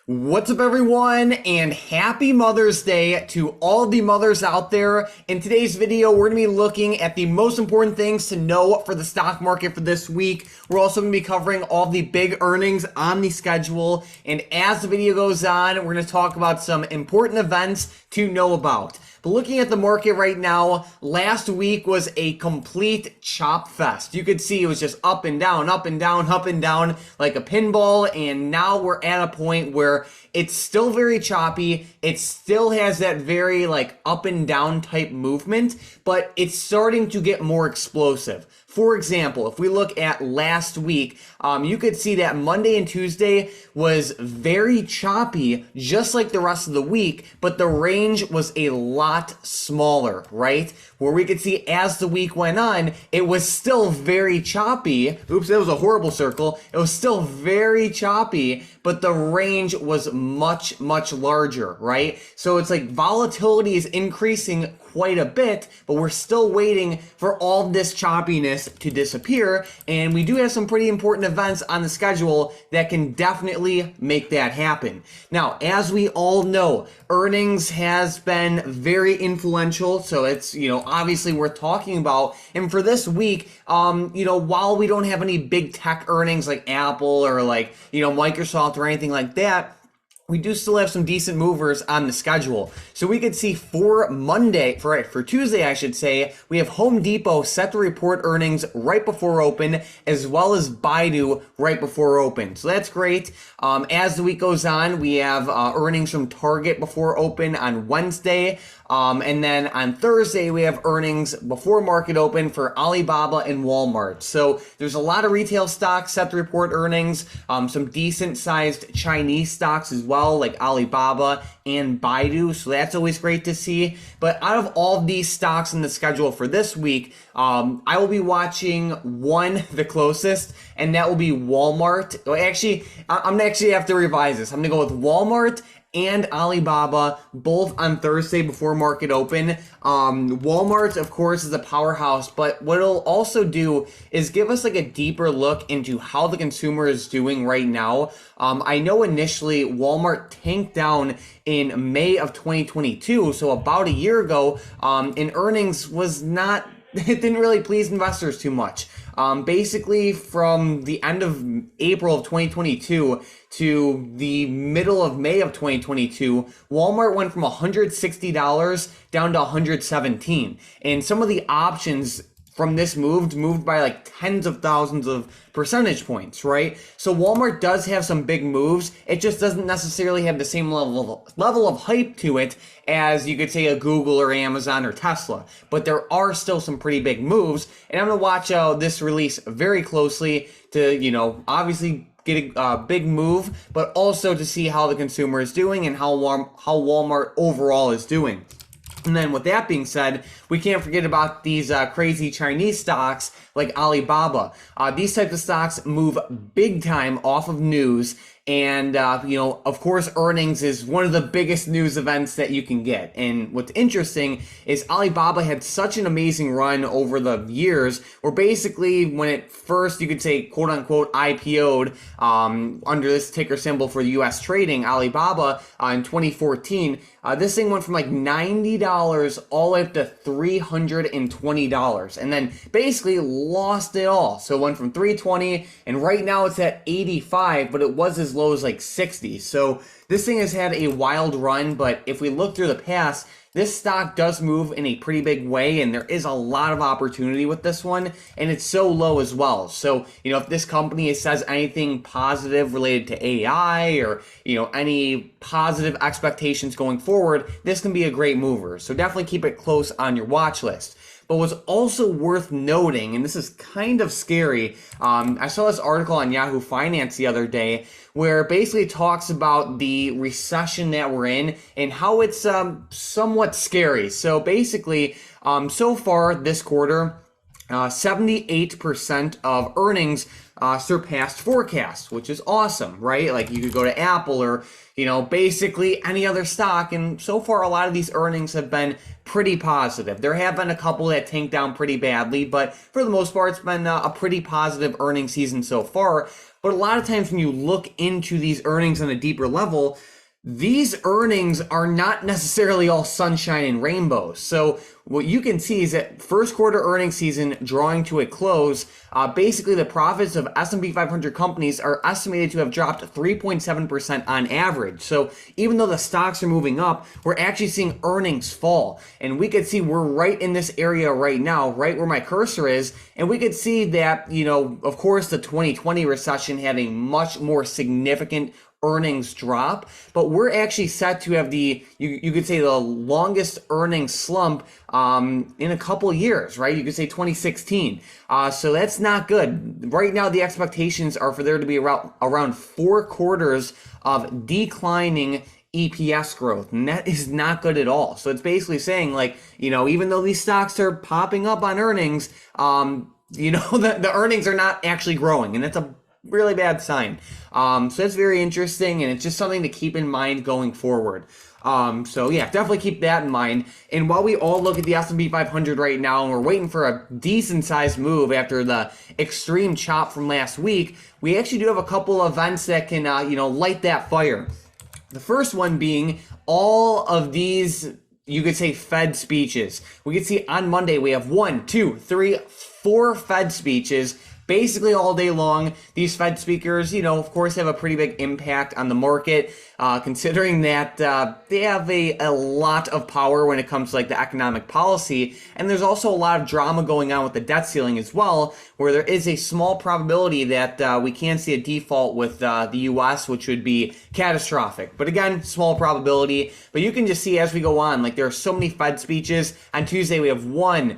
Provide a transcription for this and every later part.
What's up, everyone, and happy Mother's Day to all the mothers out there. In today's video, we're going to be looking at the most important things to know for the stock market for this week. We're also going to be covering all the big earnings on the schedule. And as the video goes on, we're going to talk about some important events to know about. But looking at the market right now, last week was a complete chop fest. You could see it was just up and down, up and down, up and down like a pinball. And now we're at a point where it's still very choppy. It still has that very like up and down type movement, but it's starting to get more explosive. For example, if we look at last week, you could see that Monday and Tuesday was very choppy, just like the rest of the week, but the range was a lot smaller, right? Where we could see as the week went on, it was still very choppy. Oops, that was a horrible circle. It was still very choppy, but the range was much, much larger, right? So it's like volatility is increasing quite a bit, but we're still waiting for all this choppiness to disappear. And we do have some pretty important events on the schedule that can definitely make that happen. Now, as we all know, earnings has been very influential. So it's, obviously worth talking about. And for this week, while we don't have any big tech earnings like Apple or like, Microsoft or anything like that, we do still have some decent movers on the schedule. So we could see for Tuesday, I should say, we have Home Depot set to report earnings right before open, as well as Baidu right before open. So that's great. As the week goes on, we have earnings from Target before open on Wednesday. And then on Thursday, we have earnings before market open for Alibaba and Walmart. So there's a lot of retail stocks set to report earnings, some decent sized Chinese stocks as well, like Alibaba and Baidu. So that's always great to see. But out of all of these stocks in the schedule for this week, I will be watching one the closest, and that will be Walmart. I'm gonna actually have to revise this. I'm gonna go with Walmart and Alibaba, both on Thursday before market open. Walmart, of course, is a powerhouse, but what it'll also do is give us like a deeper look into how the consumer is doing right now. I know initially Walmart tanked down in May of 2022, so about a year ago, and earnings was not, it didn't really please investors too much. Basically, from the end of April of 2022 to the middle of May of 2022, Walmart went from $160 down to $117. And some of the options from this moved by like tens of thousands of percentage points, right? So Walmart does have some big moves. It just doesn't necessarily have the same level of hype to it as you could say a Google or Amazon or Tesla. But there are still some pretty big moves, and I'm gonna watch this release very closely to, obviously get a big move, but also to see how the consumer is doing and how Walmart overall is doing. And then with that being said, we can't forget about these crazy Chinese stocks like Alibaba. These types of stocks move big time off of news. And, of course, earnings is one of the biggest news events that you can get. And what's interesting is Alibaba had such an amazing run over the years where basically when it first, you could say, quote unquote, IPO'd under this ticker symbol for the U.S. trading, Alibaba in 2014, this thing went from like $90 all the way up to $320 and then basically lost it all. So it went from $320 and right now it's at $85, but it was as low as like 60. So this thing has had a wild run, but if we look through the past, this stock does move in a pretty big way, and there is a lot of opportunity with this one, and it's so low as well. So, if this company says anything positive related to AI or, any positive expectations going forward, this can be a great mover. So definitely keep it close on your watch list. But what's also worth noting, and this is kind of scary, I saw this article on Yahoo Finance the other day where it basically talks about the recession that we're in and how it's somewhat scary. So basically, so far this quarter, 78% of earnings surpassed forecasts, which is awesome, right? Like you could go to Apple or, basically any other stock. And so far, a lot of these earnings have been pretty positive. There have been a couple that tanked down pretty badly, but for the most part, it's been a pretty positive earnings season so far. But a lot of times when you look into these earnings on a deeper level, these earnings are not necessarily all sunshine and rainbows. So what you can see is that first quarter earnings season drawing to a close, basically the profits of S&P 500 companies are estimated to have dropped 3.7% on average. So even though the stocks are moving up, we're actually seeing earnings fall. And we could see we're right in this area right now, right where my cursor is. And we could see that, of course, the 2020 recession had a much more significant earnings drop, but we're actually set to have you could say the longest earnings slump in a couple years, right? You could say 2016. So that's not good. Right now, the expectations are for there to be around 4 quarters of declining EPS growth, and that is not good at all. So it's basically saying, like, even though these stocks are popping up on earnings, the earnings are not actually growing, and that's a really bad sign. So that's very interesting, and it's just something to keep in mind going forward. So yeah, definitely keep that in mind. And while we all look at the S&P 500 right now, and we're waiting for a decent sized move after the extreme chop from last week, we actually do have a couple of events that can, light that fire. The first one being all of these, you could say, Fed speeches. We could see on Monday we have 1, 2, 3, 4 Fed speeches basically all day long. These Fed speakers, of course, have a pretty big impact on the market, considering that they have a lot of power when it comes to like the economic policy. And there's also a lot of drama going on with the debt ceiling as well, where there is a small probability that we can see a default with the US, which would be catastrophic. But again, small probability. But you can just see as we go on, like there are so many Fed speeches. On Tuesday, we have 1,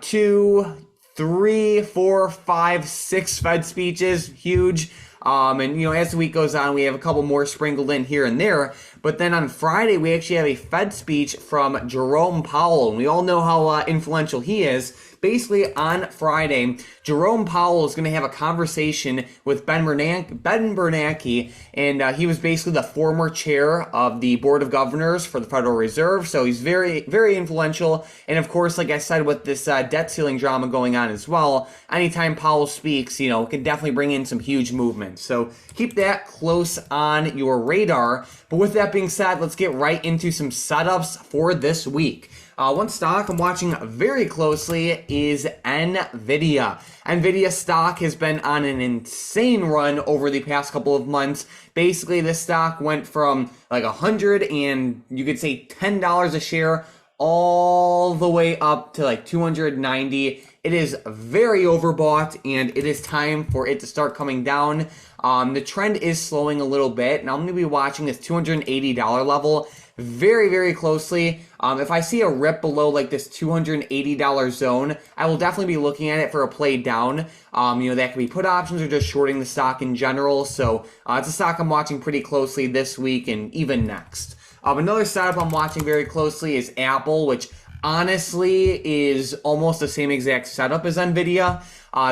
2, 3, 4, 5, 6 Fed speeches, huge. And as the week goes on, we have a couple more sprinkled in here and there. But then on Friday, we actually have a Fed speech from Jerome Powell, and we all know how influential he is. Basically, on Friday, Jerome Powell is going to have a conversation with Ben Bernanke, and he was basically the former chair of the Board of Governors for the Federal Reserve, so he's very, very influential. And of course, like I said, with this debt ceiling drama going on as well, anytime Powell speaks, it can definitely bring in some huge movement. So keep that close on your radar. But with that being said, let's get right into some setups for this week. One stock I'm watching very closely is NVIDIA. NVIDIA stock has been on an insane run over the past couple of months. Basically, this stock went from like $100 and you could say $10 a share all the way up to like $290. It is very overbought, and it is time for it to start coming down. The trend is slowing a little bit, and I'm going to be watching this $280 level very, very closely. If I see a rip below like this $280 zone, I will definitely be looking at it for a play down. That could be put options or just shorting the stock in general. So it's a stock I'm watching pretty closely this week and even next. Another setup I'm watching very closely is Apple, which honestly is almost the same exact setup as NVIDIA.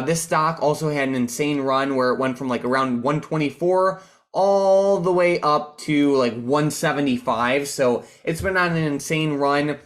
This stock also had an insane run where it went from like around 124 all the way up to like 175. So it's been on an insane run,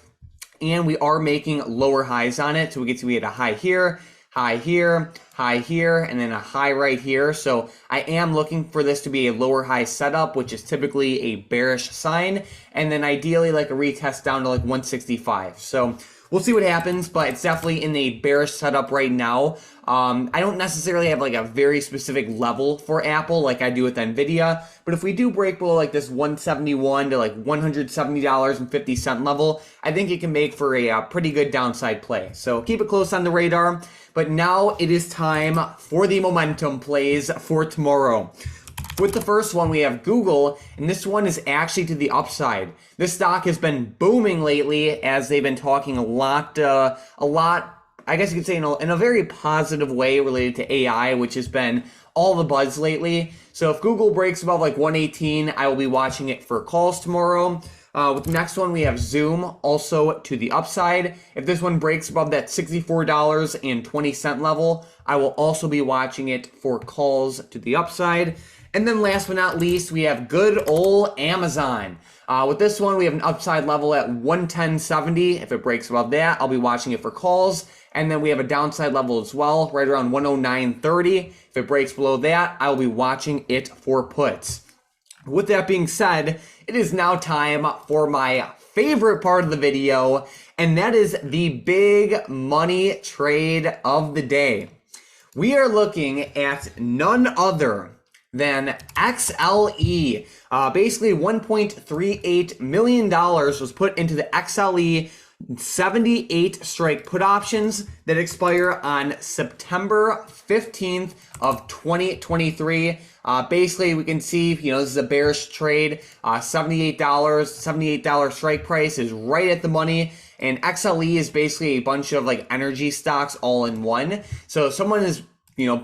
and we are making lower highs on it. So we had a high here, high here, high here, and then a high right here. So I am looking for this to be a lower high setup, which is typically a bearish sign, and then ideally like a retest down to like 165. So we'll see what happens, but it's definitely in a bearish setup right now. I don't necessarily have like a very specific level for Apple like I do with NVIDIA, but if we do break below like this 171 to like $170.50 level, I think it can make for a pretty good downside play. So keep it close on the radar. But now it is time for the momentum plays for tomorrow. With the first one, we have Google, and this one is actually to the upside. This stock has been booming lately as they've been talking a lot, I guess you could say in a very positive way related to AI, which has been all the buzz lately. So if Google breaks above like 118, I will be watching it for calls tomorrow. With the next one, we have Zoom, also to the upside. If this one breaks above that $64.20 level, I will also be watching it for calls to the upside. And then last but not least, we have good old Amazon. With this one, we have an upside level at 110.70. If it breaks above that, I'll be watching it for calls. And then we have a downside level as well, right around 109.30. If it breaks below that, I'll be watching it for puts. With that being said, it is now time for my favorite part of the video, and that is the big money trade of the day. We are looking at none other than XLE. Basically, $1.38 million was put into the XLE 78 strike put options that expire on September 15th of 2023. Basically, we can see, this is a bearish trade. $78 strike price is right at the money. And XLE is basically a bunch of like energy stocks all in one. So someone is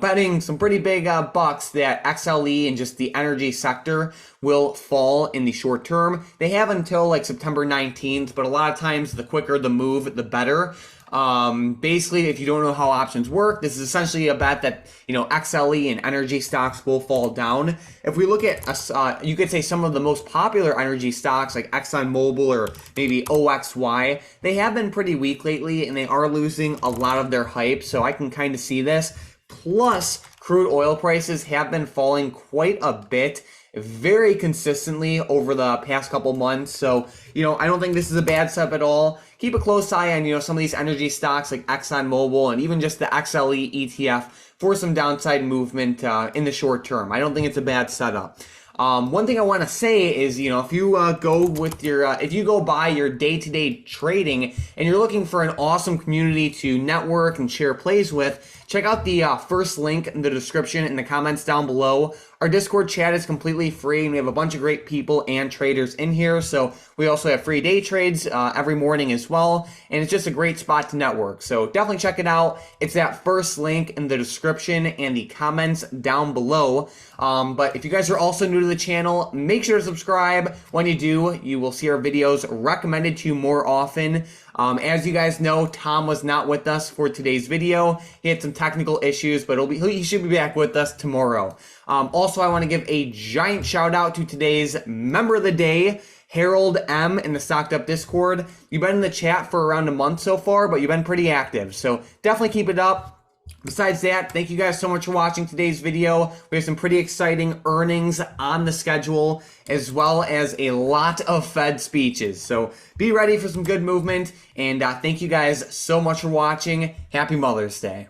betting some pretty big bucks that XLE and just the energy sector will fall in the short term. They have until like September 19th, but a lot of times the quicker the move, the better. Basically, if you don't know how options work, this is essentially a bet that, XLE and energy stocks will fall down. If we look at, you could say some of the most popular energy stocks like ExxonMobil or maybe OXY, they have been pretty weak lately and they are losing a lot of their hype. So I can kind of see this. Plus, crude oil prices have been falling quite a bit, very consistently over the past couple months. So, I don't think this is a bad setup at all. Keep a close eye on, some of these energy stocks like ExxonMobil and even just the XLE ETF for some downside movement in the short term. I don't think it's a bad setup. One thing I want to say is, if you if you go by your day-to-day trading and you're looking for an awesome community to network and share plays with, check out the first link in the description in the comments down below. Our Discord chat is completely free, and we have a bunch of great people and traders in here. So we also have free day trades every morning as well, and it's just a great spot to network. So definitely check it out. It's that first link in the description and the comments down below. But if you guys are also new to the channel, make sure to subscribe. When you do, you will see our videos recommended to you more often. As you guys know, Tom was not with us for today's video. He had some technical issues, but he should be back with us tomorrow. Also, I want to give a giant shout out to today's member of the day, Harold M. in the StockedUp Discord. You've been in the chat for around a month so far, but you've been pretty active. So definitely keep it up. Besides that, thank you guys so much for watching today's video. We have some pretty exciting earnings on the schedule, as well as a lot of Fed speeches. So be ready for some good movement, and thank you guys so much for watching. Happy Mother's Day.